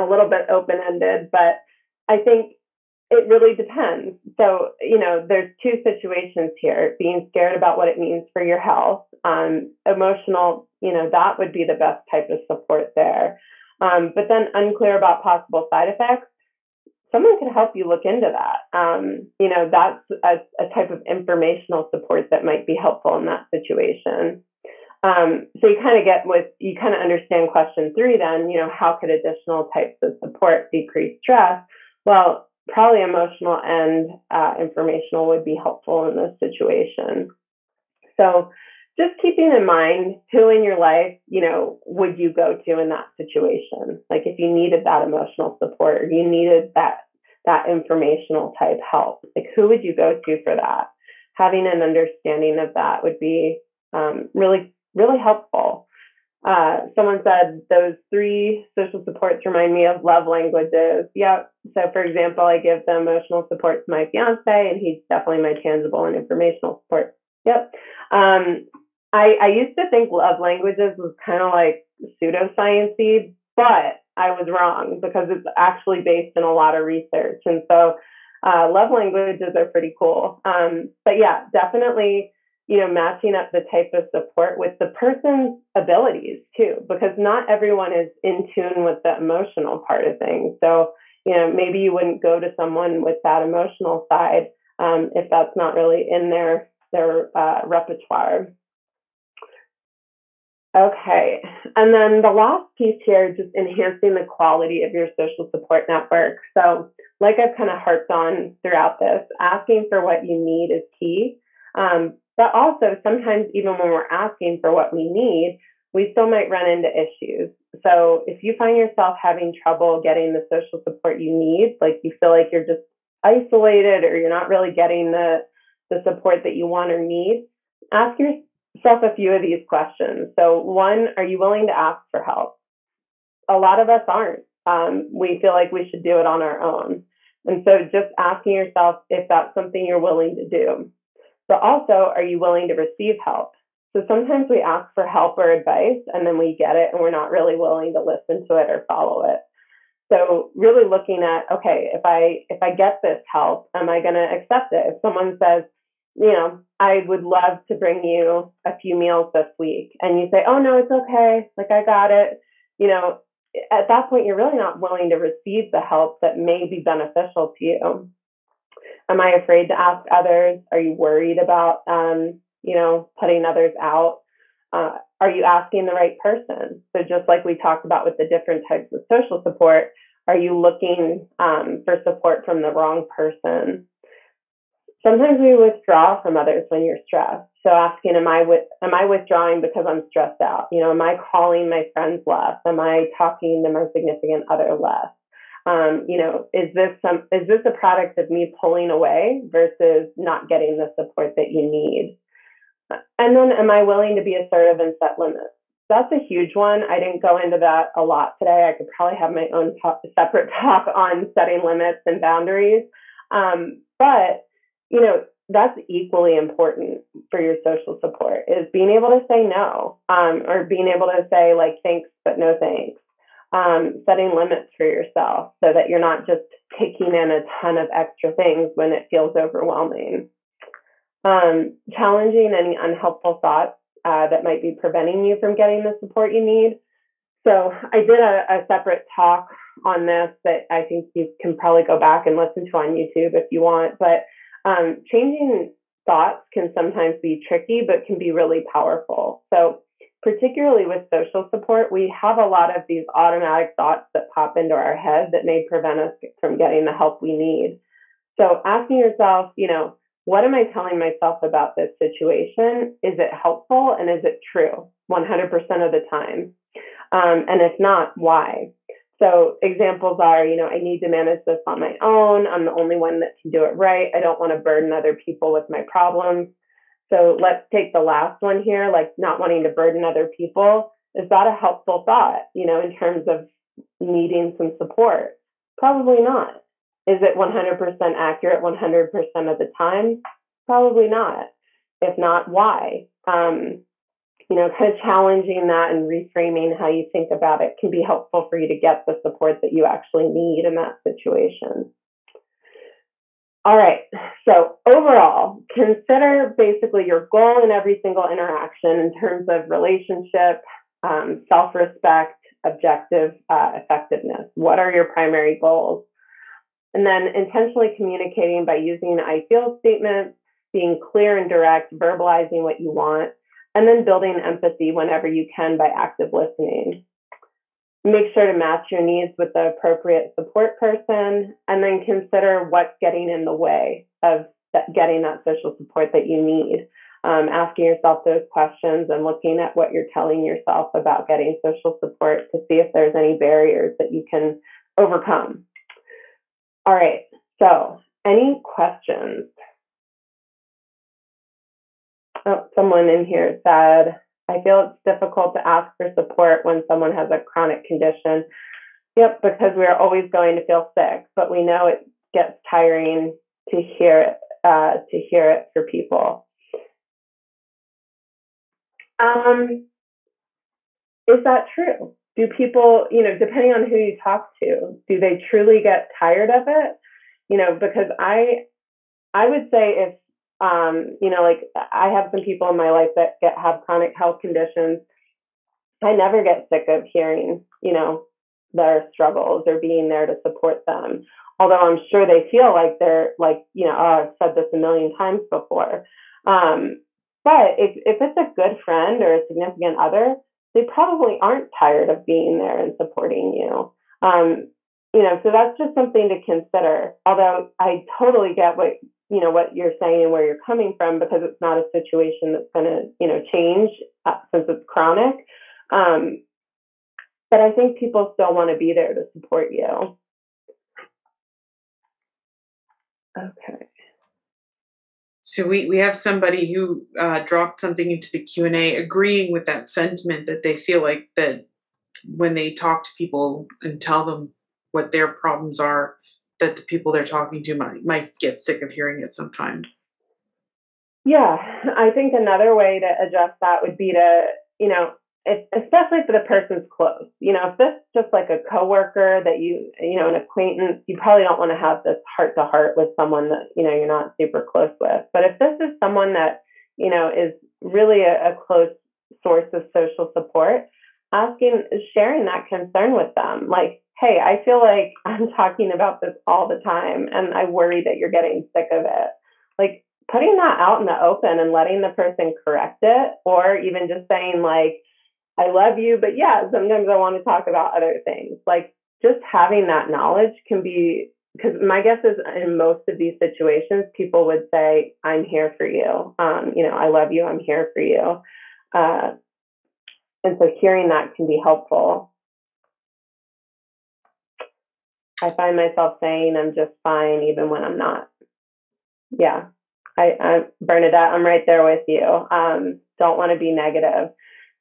a little bit open-ended, but I think it really depends. So, there's two situations here: being scared about what it means for your health. Emotional, that would be the best type of support there. But then unclear about possible side effects. Someone could help you look into that. That's a type of informational support that might be helpful in that situation. So you kind of understand question 3 then, how could additional types of support decrease stress? Well, probably emotional and informational would be helpful in this situation. So just keeping in mind who in your life, would you go to in that situation? Like if you needed that emotional support or you needed that that informational type help. Like, who would you go to for that? Having an understanding of that would be really, really helpful. Someone said those 3 social supports remind me of love languages. Yep. So, for example, I give the emotional support to my fiance, and he's definitely my tangible and informational support. Yep. I used to think love languages was kind of like pseudoscience-y, but I was wrong because it's actually based in a lot of research. And so love languages are pretty cool. But yeah, definitely, matching up the type of support with the person's abilities too, because not everyone is in tune with the emotional part of things. So, maybe you wouldn't go to someone with that emotional side if that's not really in their repertoire. Okay. And then the last piece here, just enhancing the quality of your social support network. So, like I've kind of harped on throughout this, asking for what you need is key. But also, sometimes even when we're asking for what we need, we still might run into issues. So, if you find yourself having trouble getting the social support you need, like you feel like you're just isolated or you're not really getting the support that you want or need, ask yourself a few of these questions. So, one, are you willing to ask for help? A lot of us aren't. We feel like we should do it on our own. And so just asking yourself if that's something you're willing to do. But also, are you willing to receive help? So sometimes we ask for help or advice and then we get it and we're not really willing to listen to it or follow it. So really looking at, okay, if I get this help, am I going to accept it? If someone says, I would love to bring you a few meals this week, and you say, oh no, it's okay, like I got it, at that point, you're really not willing to receive the help that may be beneficial to you. Am I afraid to ask others? Are you worried about, putting others out? Are you asking the right person? So just like we talked about with the different types of social support, are you looking for support from the wrong person? Sometimes we withdraw from others when you're stressed. So asking, am I withdrawing because I'm stressed out? Am I calling my friends less? Am I talking to my significant other less? Is this a product of me pulling away versus not getting the support that you need? And then, am I willing to be assertive and set limits? That's a huge one. I didn't go into that a lot today. I could probably have my own separate talk on setting limits and boundaries. But that's equally important for your social support, is being able to say no, or being able to say like thanks but no thanks. Setting limits for yourself so that you're not just taking in a ton of extra things when it feels overwhelming. Challenging any unhelpful thoughts that might be preventing you from getting the support you need. So I did a separate talk on this that I think you can probably go back and listen to on YouTube if you want. But changing thoughts can sometimes be tricky, but can be really powerful. So particularly with social support, we have a lot of these automatic thoughts that pop into our head that may prevent us from getting the help we need. So asking yourself, what am I telling myself about this situation? Is it helpful and is it true 100% of the time? And if not, why? So examples are, I need to manage this on my own. I'm the only one that can do it right. I don't want to burden other people with my problems. So let's take the last one here, like not wanting to burden other people. Is that a helpful thought, in terms of needing some support? Probably not. Is it 100% accurate 100% of the time? Probably not. If not, why? Kind of challenging that and reframing how you think about it can be helpful for you to get the support that you actually need in that situation. All right. So overall, consider basically your goal in every single interaction in terms of relationship, self-respect, objective effectiveness. What are your primary goals? And then intentionally communicating by using I feel statements, being clear and direct, verbalizing what you want, and then building empathy whenever you can by active listening. Make sure to match your needs with the appropriate support person, and then consider what's getting in the way of getting that social support that you need. Asking yourself those questions and looking at what you're telling yourself about getting social support to see if there's any barriers that you can overcome. All right, So, any questions? Oh, someone in here said, I feel it's difficult to ask for support when someone has a chronic condition. Yep, because we're always going to feel sick, but we know it gets tiring to hear it for people. Is that true? Do people, depending on who you talk to, do they truly get tired of it? Because I would say if, like I have some people in my life that have chronic health conditions. I never get sick of hearing, their struggles or being there to support them. Although I'm sure they feel like they're like, oh, I've said this a million times before. But if it's a good friend or a significant other, they probably aren't tired of being there and supporting you. So that's just something to consider. Although I totally get what you're saying and where you're coming from, because it's not a situation that's going to, change since it's chronic. But I think people still want to be there to support you. Okay. So we have somebody who dropped something into the Q&A agreeing with that sentiment, that they feel like that when they talk to people and tell them what their problems are, that the people they're talking to might get sick of hearing it sometimes. Yeah, I think another way to address that would be to, especially if the person's close. If this is just like a coworker that an acquaintance, you probably don't want to have this heart to heart with someone that, you're not super close with. But if this is someone that, is really a close source of social support, sharing that concern with them. Like, hey, I feel like I'm talking about this all the time and I worry that you're getting sick of it. Like, putting that out in the open and letting the person correct it, or even just saying like, I love you, but yeah, sometimes I want to talk about other things. Like, just having that knowledge can be, because my guess is in most of these situations, people would say, I'm here for you. I love you. I'm here for you. And so hearing that can be helpful. I find myself saying I'm just fine even when I'm not. Yeah. Bernadette, I'm right there with you. Don't want to be negative.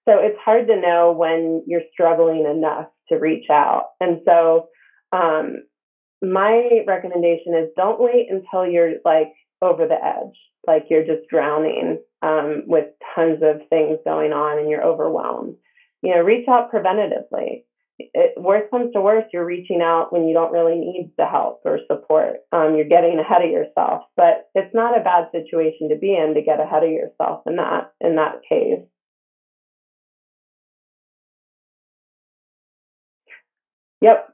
So it's hard to know when you're struggling enough to reach out. And so my recommendation is don't wait until you're like over the edge, like you're just drowning with tons of things going on and you're overwhelmed. Reach out preventatively. Worst comes to worst, you're reaching out when you don't really need the help or support. You're getting ahead of yourself, but it's not a bad situation to be in to get ahead of yourself in that case. Yep.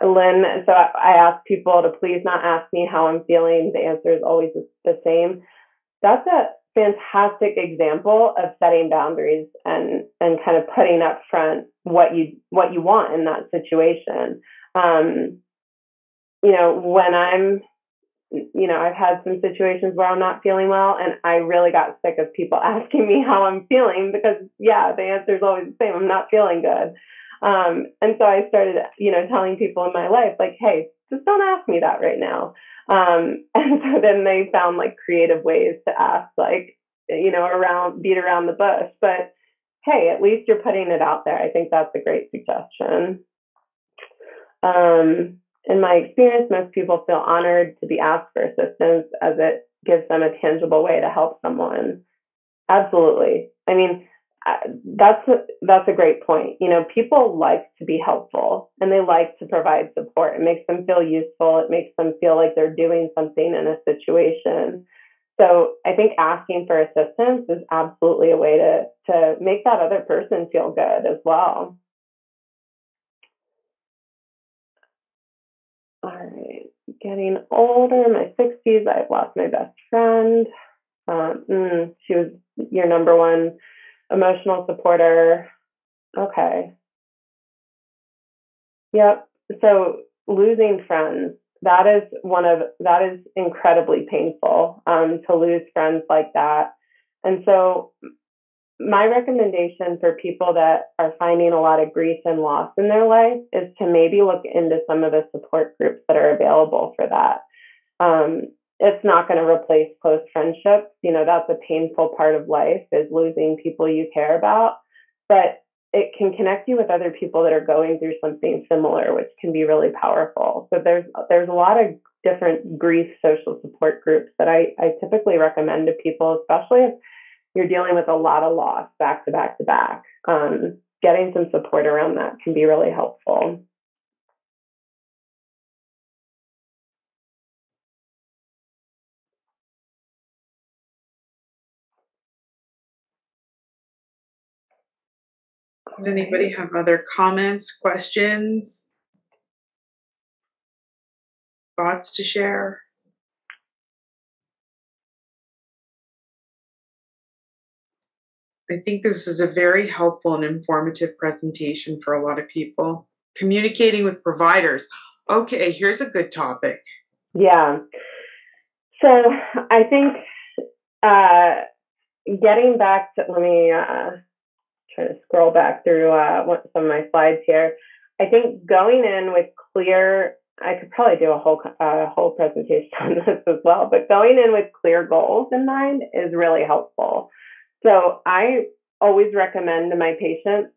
Lynn, so I ask people to please not ask me how I'm feeling. The answer is always the same. That's a fantastic example of setting boundaries and kind of putting up front what you want in that situation. When I've had some situations where I'm not feeling well, and I really got sick of people asking me how I'm feeling because, yeah, the answer is always the same. I'm not feeling good. And so I started, telling people in my life, like, hey, just don't ask me that right now. And so then they found like creative ways to ask, like, beat around the bush. But hey, at least you're putting it out there. I think that's a great suggestion. In my experience, most people feel honored to be asked for assistance as it gives them a tangible way to help someone. Absolutely. I mean, that's a great point. People like to be helpful and they like to provide support. It makes them feel useful. It makes them feel like they're doing something in a situation. So I think asking for assistance is absolutely a way to make that other person feel good as well. All right. Getting older, in my 60s, I've lost my best friend. She was your number one emotional supporter. Okay. Yep. So losing friends, that is incredibly painful, to lose friends like that. And so my recommendation for people that are finding a lot of grief and loss in their life is to maybe look into some of the support groups that are available for that. It's not going to replace close friendships. That's a painful part of life, is losing people you care about, but it can connect you with other people that are going through something similar, which can be really powerful. So there's a lot of different grief social support groups that I typically recommend to people, especially if you're dealing with a lot of loss back to back to back. Getting some support around that can be really helpful. Does anybody have other comments, questions, thoughts to share? I think this is a very helpful and informative presentation for a lot of people. Communicating with providers. Okay, here's a good topic. Yeah. So I think getting back to, let me try to scroll back through some of my slides here. I think going in with clear, I could probably do a whole presentation on this as well, but going in with clear goals in mind is really helpful. So I always recommend to my patients,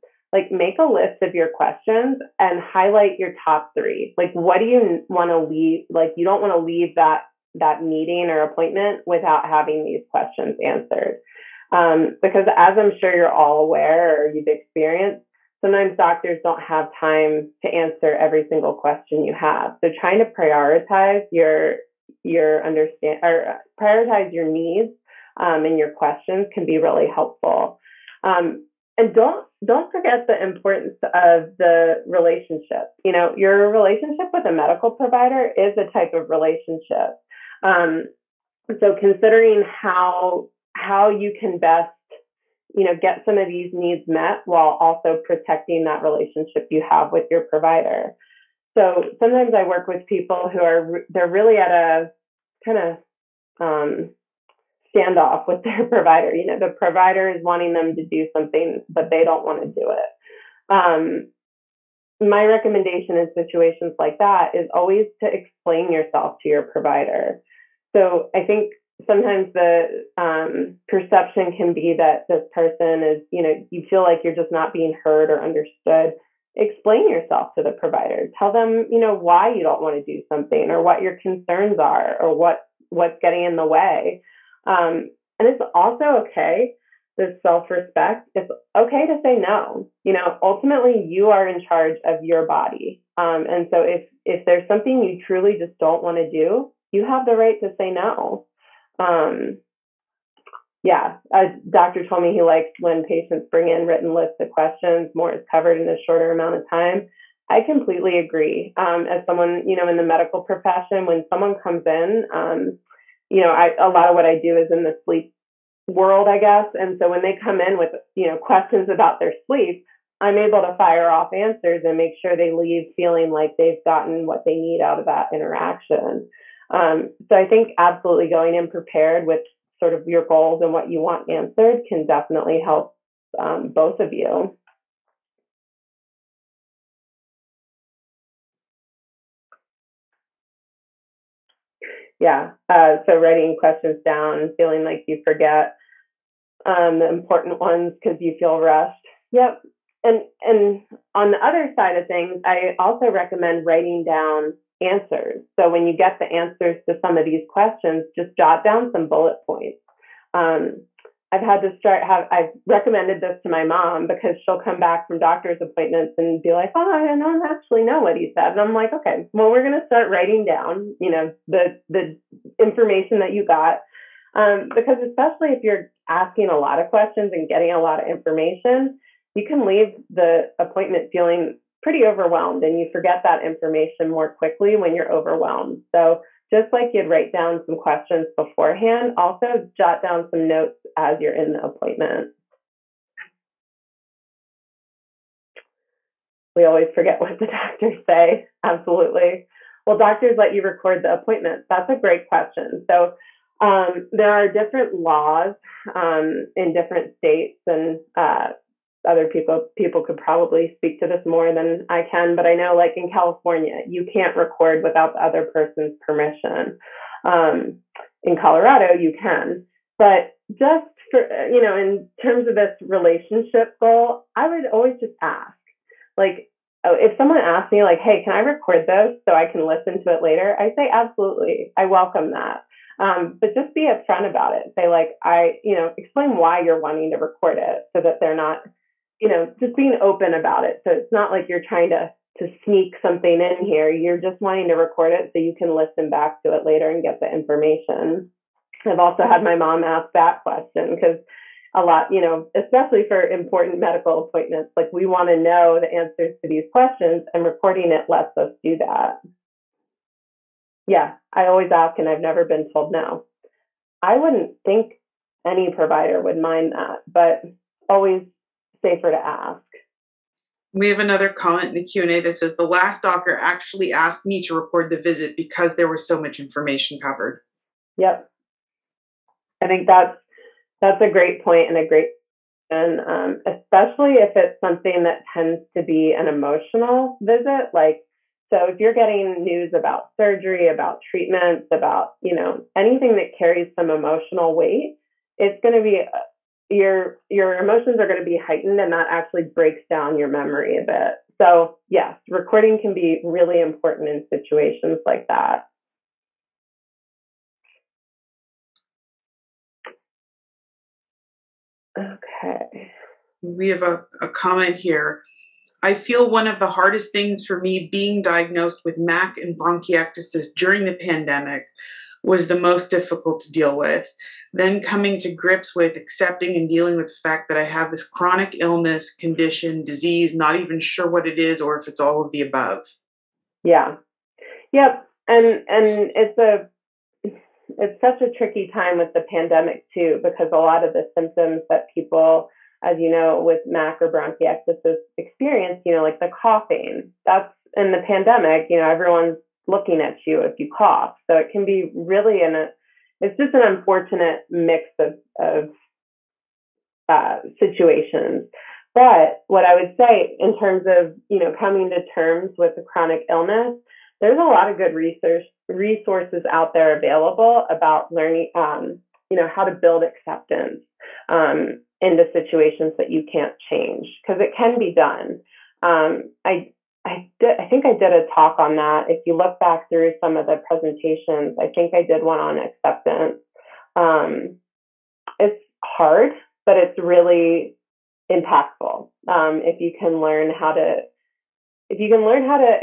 make a list of your questions and highlight your top 3. What do you want to leave? You don't want to leave that meeting or appointment without having these questions answered. Because as I'm sure you're all aware or you've experienced, sometimes doctors don't have time to answer every single question you have. So trying to prioritize your prioritize your needs and your questions can be really helpful. And don't forget the importance of the relationship. Your relationship with a medical provider is a type of relationship. So considering how you can best, get some of these needs met while also protecting that relationship you have with your provider. So sometimes I work with people who they're really at a kind of standoff with their provider. The provider is wanting them to do something, but they don't want to do it. My recommendation in situations like that is always to explain yourself to your provider. So I think sometimes the perception can be that this person is, you feel like you're just not being heard or understood. Explain yourself to the provider. Tell them, why you don't want to do something or what your concerns are or what's getting in the way. And it's also okay, this self-respect. It's okay to say no. Ultimately, you are in charge of your body. And so if there's something you truly just don't want to do, you have the right to say no. A doctor told me he likes when patients bring in written lists of questions. More is covered in a shorter amount of time. I completely agree. As someone, in the medical profession, when someone comes in, a lot of what I do is in the sleep world, I guess. And so when they come in with, questions about their sleep, I'm able to fire off answers and make sure they leave feeling like they've gotten what they need out of that interaction. So I think absolutely going in prepared with sort of your goals and what you want answered can definitely help both of you. Yeah. So writing questions down, feeling like you forget the important ones because you feel rushed. Yep. And on the other side of things, I also recommend writing down answers. So when you get the answers to some of these questions, just jot down some bullet points. I've recommended this to my mom because she'll come back from doctor's appointments and be like, oh, I don't actually know what he said. And I'm like, okay, well, we're going to start writing down, the information that you got. Because especially if you're asking a lot of questions and getting a lot of information, you can leave the appointment feeling pretty overwhelmed and you forget that information more quickly when you're overwhelmed. So just like you'd write down some questions beforehand, also jot down some notes as you're in the appointment. We always forget what the doctors say. Absolutely. Well, doctors let you record the appointment. That's a great question. So There are different laws in different states, and other people could probably speak to this more than I can, but I know, like in California, you can't record without the other person's permission. In Colorado, you can, but just for, in terms of this relationship goal, I would always just ask, like, if someone asks me, like, hey, can I record this so I can listen to it later? I say, absolutely. I welcome that. But just be upfront about it. Say, like, explain why you're wanting to record it so that they're not, just being open about it. So it's not like you're trying to sneak something in here. You're just wanting to record it so you can listen back to it later and get the information. I've also had my mom ask that question because a lot, especially for important medical appointments, like we want to know the answers to these questions, and recording it lets us do that. Yeah, I always ask, and I've never been told no. I wouldn't think any provider would mind that, but always safer to ask. We have another comment in the Q&A that says, the last doctor actually asked me to record the visit because there was so much information covered. Yep. I think that's a great point and a great, and especially if it's something that tends to be an emotional visit. Like, so if you're getting news about surgery, about treatments, about, anything that carries some emotional weight, it's going to be, your emotions are going to be heightened, and that actually breaks down your memory a bit. So yes, recording can be really important in situations like that. Okay. We have a comment here. I feel one of the hardest things for me being diagnosed with MAC and bronchiectasis during the pandemic was the most difficult to deal with. Then coming to grips with accepting and dealing with the fact that I have this chronic illness, condition, disease, not even sure what it is or if it's all of the above. Yeah. Yep. And it's such a tricky time with the pandemic too, because a lot of the symptoms that people, as you know, with MAC or bronchiectasis experience, like the coughing, that's in the pandemic, everyone's looking at you if you cough. So it can be really it's just an unfortunate mix of situations. But what I would say in terms of, coming to terms with the chronic illness, there's a lot of good resources out there available about learning, how to build acceptance into situations that you can't change, because it can be done. I think I did a talk on that. If you look back through some of the presentations, I think I did one on acceptance. It's hard, but it's really impactful. If you can learn how to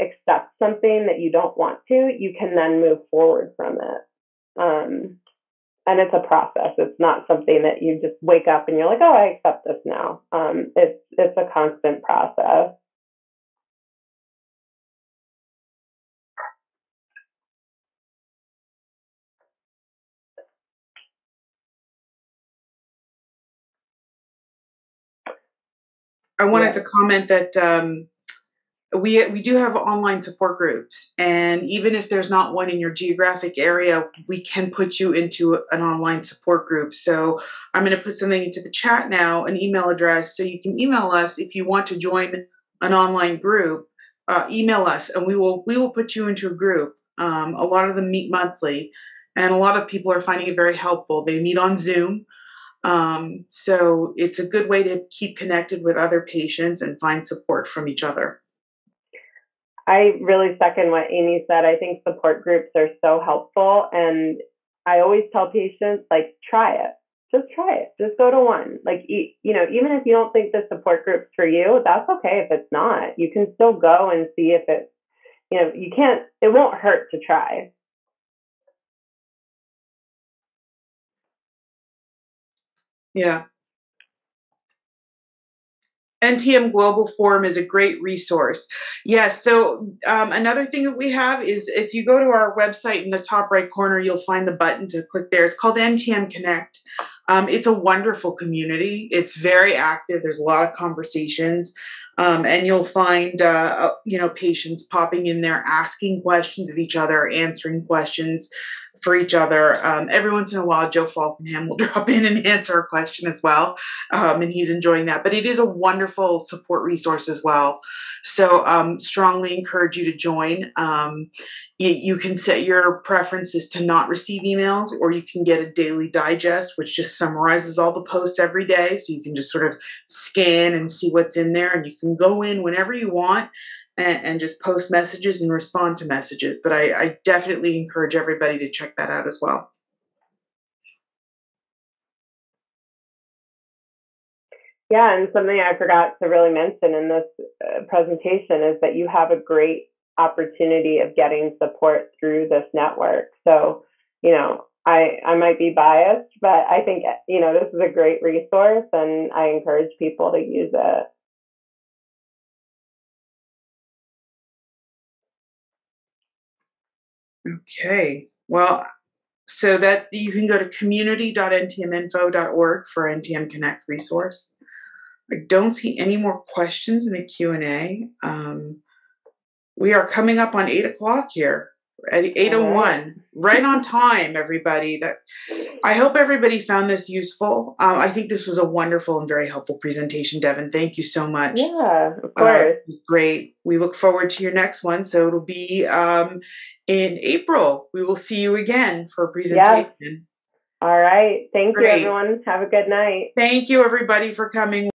accept something that you don't want to, you can then move forward from it. And it's a process. It's not something that you just wake up and you're like, oh, I accept this now. It's a constant process. I wanted to comment that we do have online support groups, and even if there's not one in your geographic area, we can put you into an online support group. So I'm going to put something into the chat now, an email address, so you can email us if you want to join an online group. Email us, and we will put you into a group. A lot of them meet monthly, and a lot of people are finding it very helpful. They meet on Zoom. So it's a good way to keep connected with other patients and find support from each other. I really second what Amy said. I think support groups are so helpful. And I always tell patients, like, try it. Just try it. Just go to one. Like, even if you don't think the support group's for you, that's okay if it's not. You can still go and see if it's, it won't hurt to try. Yeah. NTM Global Forum is a great resource. Yes. So another thing that we have is if you go to our website in the top right corner, you'll find the button to click there. It's called MTM Connect. It's a wonderful community. It's very active. There's a lot of conversations. And you'll find, patients popping in there, asking questions of each other, answering questions for each other. Every once in a while, Joe Falkenham will drop in and answer a question as well, and he's enjoying that. But it is a wonderful support resource as well. So strongly encourage you to join. You can set your preferences to not receive emails, or you can get a daily digest, which just summarizes all the posts every day. So you can just sort of scan and see what's in there, and you can go in whenever you want and just post messages and respond to messages. But I definitely encourage everybody to check that out as well. Yeah, and something I forgot to really mention in this presentation is that you have a great opportunity of getting support through this network. So, I might be biased, but I think, this is a great resource, and I encourage people to use it. Okay. Well, so that you can go to community.ntminfo.org for NTM Connect resource. I don't see any more questions in the Q&A. We are coming up on 8 o'clock here at 8:01, right on time, everybody. I hope everybody found this useful. I think this was a wonderful and very helpful presentation, Devon. Thank you so much. Yeah, of course. Great. We look forward to your next one. So it'll be in April. We will see you again for a presentation. Yes. All right. Thank you, everyone. Have a good night. Thank you, everybody, for coming.